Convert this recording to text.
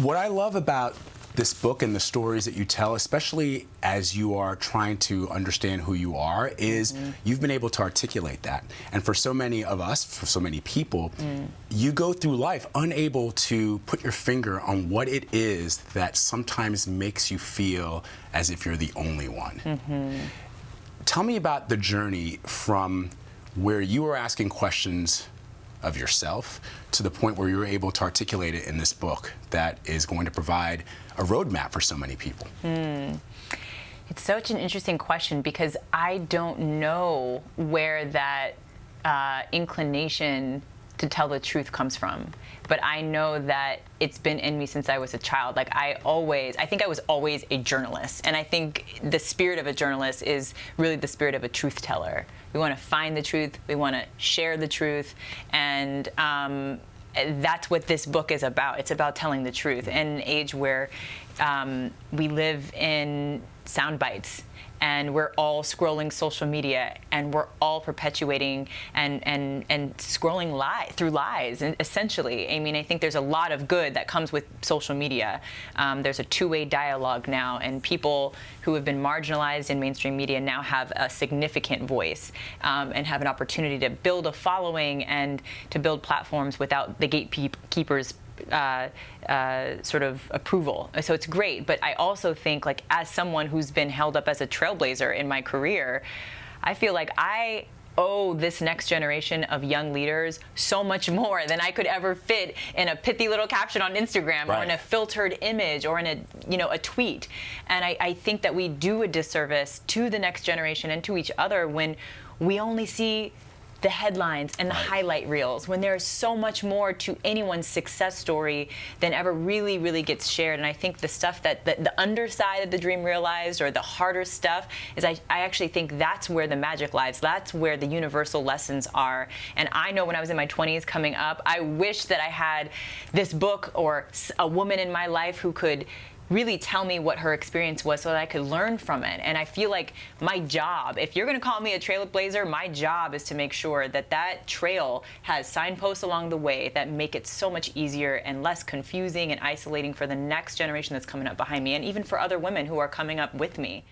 What I love about this book and the stories that you tell, especially as you are trying to understand who you are, is you've been able to articulate that. And for so many of us, for so many people, you go through life unable to put your finger on what it is that sometimes makes you feel as if you're the only one. Tell me about the journey from where you were asking questions of yourself to the point where you were able to articulate it in this book that is going to provide a roadmap for so many people. It's such an interesting question because I don't know where that inclination to tell the truth comes from. But I know that it's been in me since I was a child. Like I think I was always a journalist. And I think the spirit of a journalist is really the spirit of a truth teller. We want to find the truth. We want to share the truth. And that's what this book is about. It's about telling the truth in an age where we live in sound bites. And we're all scrolling social media, and we're all perpetuating and scrolling through lies, and essentially. I mean, I think there's a lot of good that comes with social media. There's a two-way dialogue now, and people who have been marginalized in mainstream media now have a significant voice and have an opportunity to build a following and to build platforms without the gatekeepers' sort of approval. So it's great, but I also think, like, as someone who's been held up as a trailblazer in my career, I feel like I owe this next generation of young leaders so much more than I could ever fit in a pithy little caption on Instagram or in a filtered image or in a tweet. And I think that we do a disservice to the next generation and to each other when we only see the headlines and the highlight reels, when there's so much more to anyone's success story than ever really gets shared. And I think the stuff that the underside of the dream realized, or the harder stuff, is I actually think that's where the magic lies. That's where the universal lessons are. And I know when I was in my 20s coming up, I wish that I had this book or a woman in my life who could really tell me what her experience was so that I could learn from it. And I feel like my job, if you're gonna call me a trailblazer, my job is to make sure that that trail has signposts along the way that make it so much easier and less confusing and isolating for the next generation that's coming up behind me, and even for other women who are coming up with me.